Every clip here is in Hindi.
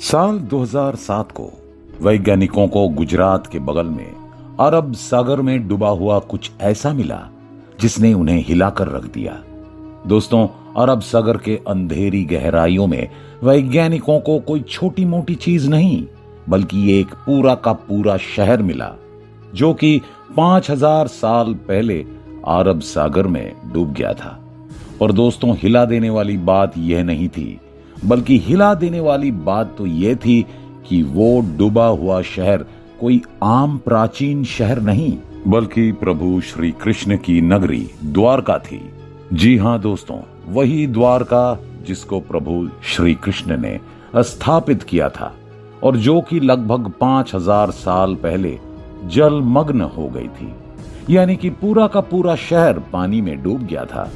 साल 2007 को वैज्ञानिकों को गुजरात के बगल में अरब सागर में डूबा हुआ कुछ ऐसा मिला जिसने उन्हें हिलाकर रख दिया। दोस्तों, अरब सागर के अंधेरी गहराइयों में वैज्ञानिकों को कोई छोटी मोटी चीज नहीं बल्कि एक पूरा का पूरा शहर मिला जो कि 5000 साल पहले अरब सागर में डूब गया था। और दोस्तों, हिला देने वाली बात यह नहीं थी, बल्कि हिला देने वाली बात तो यह थी कि वो डूबा हुआ शहर कोई आम प्राचीन शहर नहीं बल्कि प्रभु श्री कृष्ण की नगरी द्वारका थी। जी हां दोस्तों, वही द्वारका जिसको प्रभु श्री कृष्ण ने स्थापित किया था और जो कि लगभग 5000 साल पहले जलमग्न हो गई थी, यानी कि पूरा का पूरा शहर पानी में डूब गया था।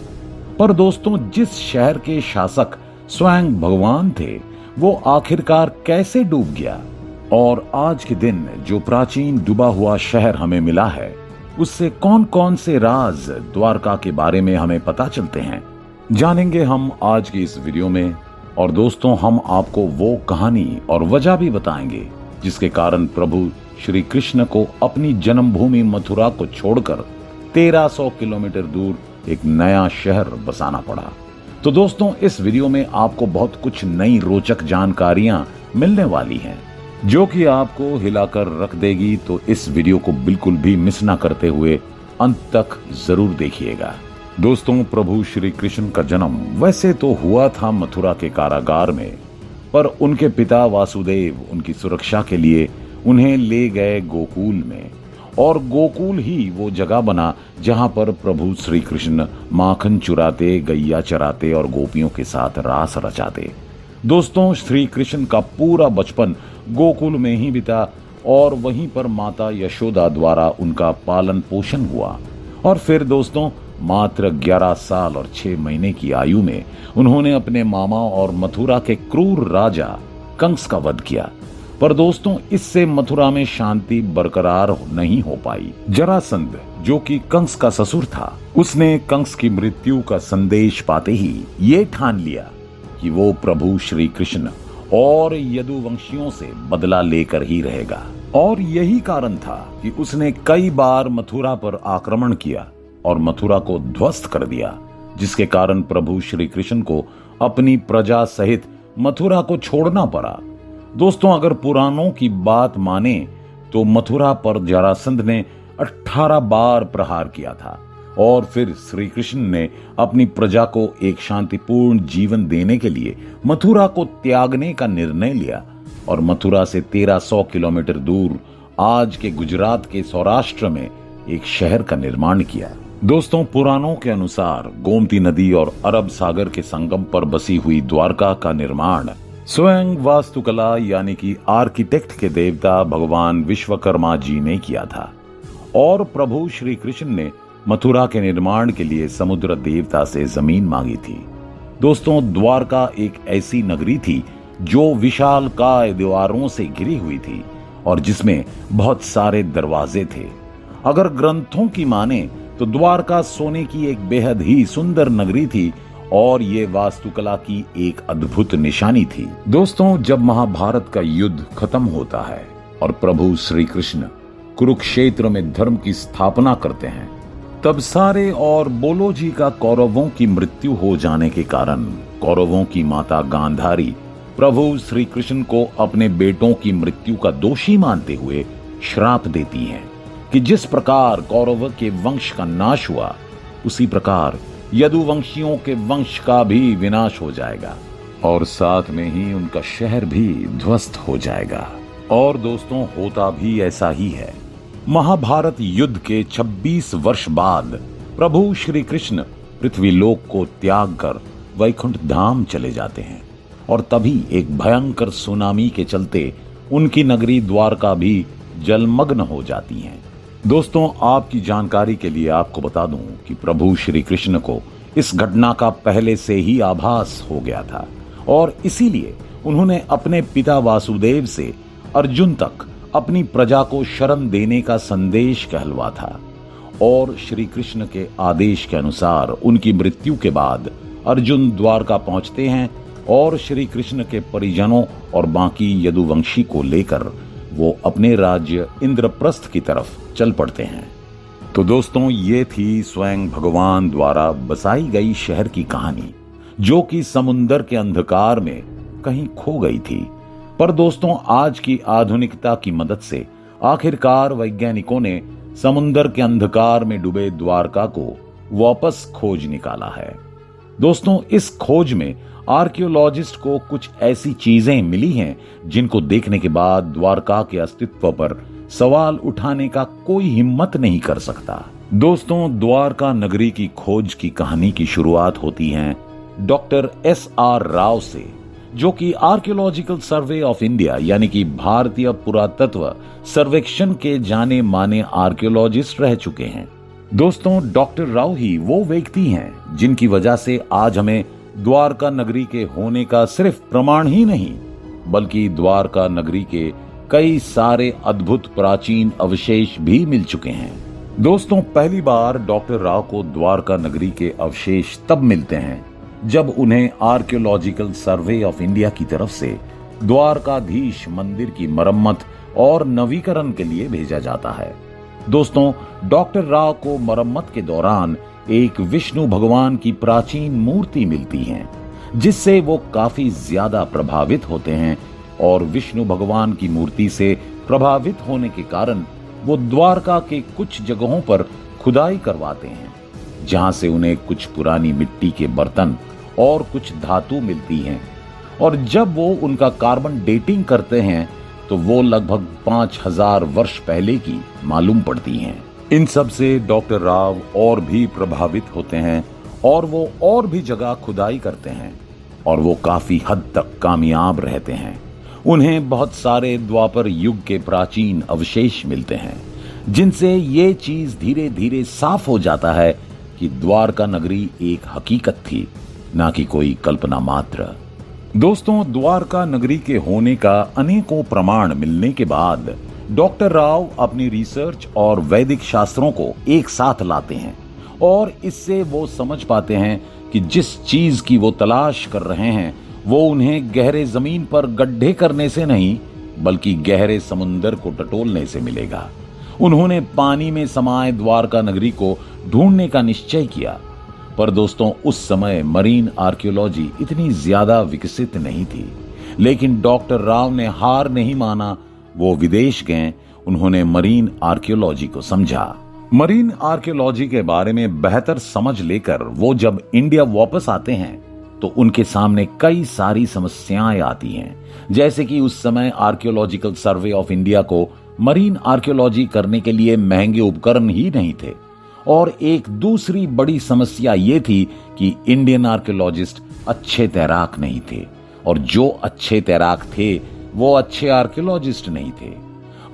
पर दोस्तों, जिस शहर के शासक स्वयं भगवान थे, वो आखिरकार कैसे डूब गया? और आज के दिन जो प्राचीन डूबा हुआ शहर हमें मिला है, उससे कौन कौन से राज द्वारका के बारे में हमें पता चलते हैं, जानेंगे हम आज की इस वीडियो में। और दोस्तों, हम आपको वो कहानी और वजह भी बताएंगे जिसके कारण प्रभु श्री कृष्ण को अपनी जन्मभूमि मथुरा को छोड़कर 1300 किलोमीटर दूर एक नया शहर बसाना पड़ा। तो दोस्तों, इस वीडियो में आपको बहुत कुछ नई रोचक जानकारियां मिलने वाली हैं जो कि आपको हिलाकर रख देगी। तो इस वीडियो को बिल्कुल भी मिस ना करते हुए अंत तक जरूर देखिएगा। दोस्तों, प्रभु श्री कृष्ण का जन्म वैसे तो हुआ था मथुरा के कारागार में, पर उनके पिता वासुदेव उनकी सुरक्षा के लिए उन्हें ले गए गोकुल में, और गोकुल ही वो जगह बना जहां पर प्रभु श्री कृष्ण माखन चुराते, गैया चराते और गोपियों के साथ रास रचाते। दोस्तों, श्री कृष्ण का पूरा बचपन गोकुल में ही बीता और वहीं पर माता यशोदा द्वारा उनका पालन पोषण हुआ। और फिर दोस्तों, मात्र 11 साल और 6 महीने की आयु में उन्होंने अपने मामा और मथुरा के क्रूर राजा कंस का वध किया। पर दोस्तों, इससे मथुरा में शांति बरकरार नहीं हो पाई। जरासंध, जो कि कंस का ससुर था, उसने कंस की मृत्यु का संदेश पाते ही ये ठान लिया कि वो प्रभु श्री कृष्ण और यदुवंशियों से बदला लेकर ही रहेगा। और यही कारण था कि उसने कई बार मथुरा पर आक्रमण किया और मथुरा को ध्वस्त कर दिया, जिसके कारण प्रभु श्री कृष्ण को अपनी प्रजा सहित मथुरा को छोड़ना पड़ा। दोस्तों, अगर पुराणों की बात माने तो मथुरा पर जरासंध ने 18 बार प्रहार किया था और फिर श्री कृष्ण ने अपनी प्रजा को एक शांतिपूर्ण जीवन देने के लिए मथुरा को त्यागने का निर्णय लिया और मथुरा से 1300 किलोमीटर दूर आज के गुजरात के सौराष्ट्र में एक शहर का निर्माण किया। दोस्तों, पुराणों के अनुसार गोमती नदी और अरब सागर के संगम पर बसी हुई द्वारका का निर्माण स्वयं वास्तुकला यानी कि आर्किटेक्ट के देवता भगवान विश्वकर्मा जी ने किया था। और प्रभु श्री कृष्ण ने मथुरा के निर्माण के लिए समुद्र देवता से जमीन मांगी थी। दोस्तों, द्वारका एक ऐसी नगरी थी जो विशालकाय दीवारों से घिरी हुई थी और जिसमें बहुत सारे दरवाजे थे। अगर ग्रंथों की माने तो द्वारका सोने की एक बेहद ही सुंदर नगरी थी और ये वास्तुकला की एक अद्भुत निशानी थी। दोस्तों, जब महाभारत का युद्ध खत्म होता है और प्रभु श्री कृष्ण कुरुक्षेत्र में धर्म की स्थापना करते हैं, तब सारे और बोलो जी का कौरवों की मृत्यु हो जाने के कारण कौरवों की माता गांधारी प्रभु श्री कृष्ण को अपने बेटों की मृत्यु का दोषी मानते हुए श्राप देती हैं कि जिस प्रकार कौरव के वंश का नाश हुआ, उसी प्रकार यदुवंशियों के वंश का भी विनाश हो जाएगा और साथ में ही उनका शहर भी ध्वस्त हो जाएगा। और दोस्तों, होता भी ऐसा ही है। महाभारत युद्ध के 26 वर्ष बाद प्रभु श्री कृष्ण पृथ्वीलोक को त्याग कर वैकुंठ धाम चले जाते हैं और तभी एक भयंकर सुनामी के चलते उनकी नगरी द्वारका भी जलमग्न हो जाती है। दोस्तों, आपकी जानकारी के लिए आपको बता दूं कि प्रभु श्री कृष्ण को इस घटना का पहले से ही आभास हो गया था और इसीलिए उन्होंने अपने पिता वासुदेव से अर्जुन तक अपनी प्रजा को शरण देने का संदेश कहलवा था। और श्री कृष्ण के आदेश के अनुसार उनकी मृत्यु के बाद अर्जुन द्वारका पहुंचते हैं और श्री कृष्ण के परिजनों और बाकी यदुवंशी को लेकर वो अपने राज्य इंद्रप्रस्थ की तरफ चल पड़ते हैं। तो दोस्तों, ये थी स्वयं भगवान द्वारा बसाई गई शहर की कहानी, जो कि समुंदर के अंधकार में कहीं खो गई थी। पर दोस्तों, आज की आधुनिकता की मदद से आखिरकार वैज्ञानिकों ने समुंदर के अंधकार में डूबे द्वारका को वापस खोज निकाला है। दोस्तों, इस खोज में आर्कियोलॉजिस्ट को कुछ ऐसी चीजें मिली हैं जिनको देखने के बाद द्वारका के अस्तित्व पर सवाल उठाने का कोई हिम्मत नहीं कर सकता। दोस्तों, द्वारका नगरी की खोज की कहानी की शुरुआत होती है डॉक्टर SR राव से, जो कि आर्कियोलॉजिकल सर्वे ऑफ इंडिया यानी कि भारतीय पुरातत्व सर्वेक्षण के जाने माने आर्कियोलॉजिस्ट रह चुके हैं। दोस्तों, डॉक्टर राव ही वो व्यक्ति हैं जिनकी वजह से आज हमें द्वारका नगरी के होने का सिर्फ प्रमाण ही नहीं, बल्कि द्वारका नगरी के कई सारे अद्भुत प्राचीन अवशेष भी मिल चुके हैं। दोस्तों, पहली बार डॉक्टर राव को द्वारका नगरी के अवशेष तब मिलते हैं जब उन्हें आर्कियोलॉजिकल सर्वे ऑफ इंडिया की तरफ से द्वारकाधीश मंदिर की मरम्मत और नवीकरण के लिए भेजा जाता है। दोस्तों, डॉक्टर राव को मरम्मत के दौरान एक विष्णु भगवान की प्राचीन मूर्ति मिलती है, जिससे वो काफी ज्यादा प्रभावित होते हैं और विष्णु भगवान की मूर्ति से प्रभावित होने के कारण वो द्वारका के कुछ जगहों पर खुदाई करवाते हैं, जहां से उन्हें कुछ पुरानी मिट्टी के बर्तन और कुछ धातु मिलती हैं। और जब वो उनका कार्बन डेटिंग करते हैं तो वो लगभग 5000 वर्ष पहले की मालूम पड़ती हैं। इन सब से डॉक्टर राव और भी प्रभावित होते हैं और वो और भी जगह खुदाई करते हैं और वो काफी हद तक कामयाब रहते हैं। उन्हें बहुत सारे द्वापर युग के प्राचीन अवशेष मिलते हैं, जिनसे ये चीज धीरे धीरे साफ हो जाता है कि द्वारका नगरी एक हकीकत थी, ना कि कोई कल्पना मात्र। दोस्तों, द्वारका नगरी के होने का अनेकों प्रमाण मिलने के बाद डॉक्टर राव अपनी रिसर्च और वैदिक शास्त्रों को एक साथ लाते हैं और इससे वो समझ पाते हैं कि जिस चीज की वो तलाश कर रहे हैं वो उन्हें गहरे जमीन पर गड्ढे करने से नहीं, बल्कि गहरे समुंदर को टटोलने से मिलेगा। उन्होंने पानी में समाये द्वारका नगरी को ढूंढने का निश्चय किया। पर दोस्तों, उस समय मरीन आर्कियोलॉजी इतनी ज्यादा विकसित नहीं थी, लेकिन डॉक्टर राव ने हार नहीं माना। वो विदेश गए, उन्होंने मरीन आर्कियोलॉजी को समझा। मरीन आर्कियोलॉजी के बारे में बेहतर समझ लेकर वो जब इंडिया वापस आते हैं तो उनके सामने कई सारी समस्याएं आती हैं, जैसे कि उस समय आर्कियोलॉजिकल सर्वे ऑफ इंडिया को मरीन आर्कियोलॉजी करने के लिए महंगे उपकरण ही नहीं थे। और एक दूसरी बड़ी समस्या ये थी कि इंडियन आर्कियोलॉजिस्ट अच्छे तैराक नहीं थे, और जो अच्छे तैराक थे वो अच्छे आर्कियोलॉजिस्ट नहीं थे।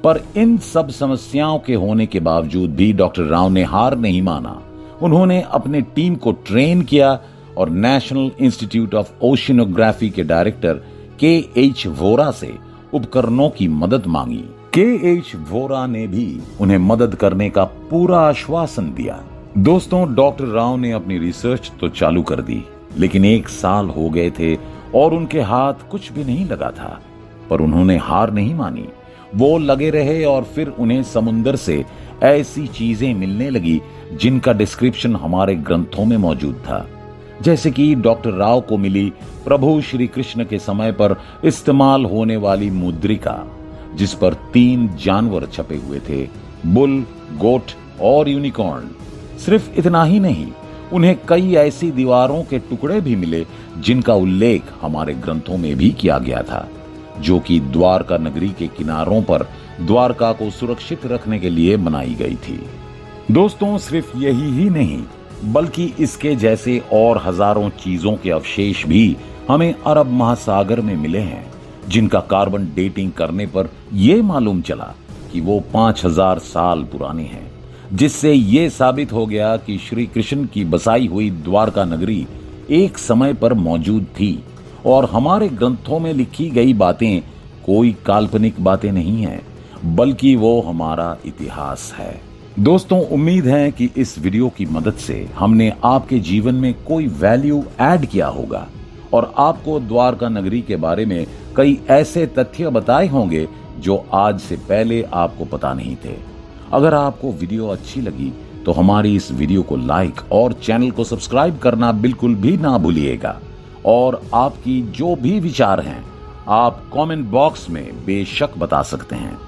पर इन सब समस्याओं के होने के बावजूद भी डॉक्टर राव ने हार नहीं माना। उन्होंने अपने टीम को ट्रेन किया और नेशनल इंस्टीट्यूट ऑफ ओशिनोग्राफी के डायरेक्टर KH वोरा से उपकरणों की मदद मांगी। KH वोरा ने भी उन्हें मदद करने का पूरा आश्वासन दिया। दोस्तों, डॉक्टर राव ने अपनी रिसर्च तो चालू कर दी, लेकिन 1 साल हो गए थे और उनके हाथ कुछ भी नहीं लगा था। पर उन्होंने हार नहीं मानी, वो लगे रहे और फिर उन्हें समुंदर से ऐसी चीजें मिलने लगी जिनका डिस्क्रिप्शन हमारे ग्रंथों में मौजूद था। जैसे कि डॉक्टर राव को मिली प्रभु श्री कृष्ण के समय पर इस्तेमाल होने वाली मुद्रिका, जिस पर 3 जानवर छपे हुए थे, बुल, गोट और यूनिकॉर्न। सिर्फ इतना ही नहीं, उन्हें कई ऐसी दीवारों के टुकड़े भी मिले जिनका उल्लेख हमारे ग्रंथों में भी किया गया था, जो कि द्वारका नगरी के किनारों पर द्वारका को सुरक्षित रखने के लिए बनाई गई थी। दोस्तों, सिर्फ यही ही नहीं, बल्कि इसके जैसे और हजारों चीजों के अवशेष भी हमें अरब महासागर में मिले हैं, जिनका कार्बन डेटिंग करने पर यह मालूम चला कि वो 5000 साल पुराने हैं, जिससे ये साबित हो गया कि श्री कृष्ण की बसाई हुई द्वारका नगरी एक समय पर मौजूद थी और हमारे ग्रंथों में लिखी गई बातें कोई काल्पनिक बातें नहीं हैं, बल्कि वो हमारा इतिहास है। दोस्तों, उम्मीद है कि इस वीडियो की मदद से हमने आपके जीवन में कोई वैल्यू ऐड किया होगा और आपको द्वारका नगरी के बारे में कई ऐसे तथ्य बताए होंगे जो आज से पहले आपको पता नहीं थे। अगर आपको वीडियो अच्छी लगी तो हमारी इस वीडियो को लाइक और चैनल को सब्सक्राइब करना बिल्कुल भी ना भूलिएगा। और आपकी जो भी विचार हैं आप कमेंट बॉक्स में बेशक बता सकते हैं।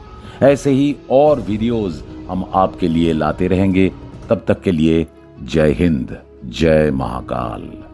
ऐसे ही और वीडियोस हम आपके लिए लाते रहेंगे। तब तक के लिए जय हिंद, जय महाकाल।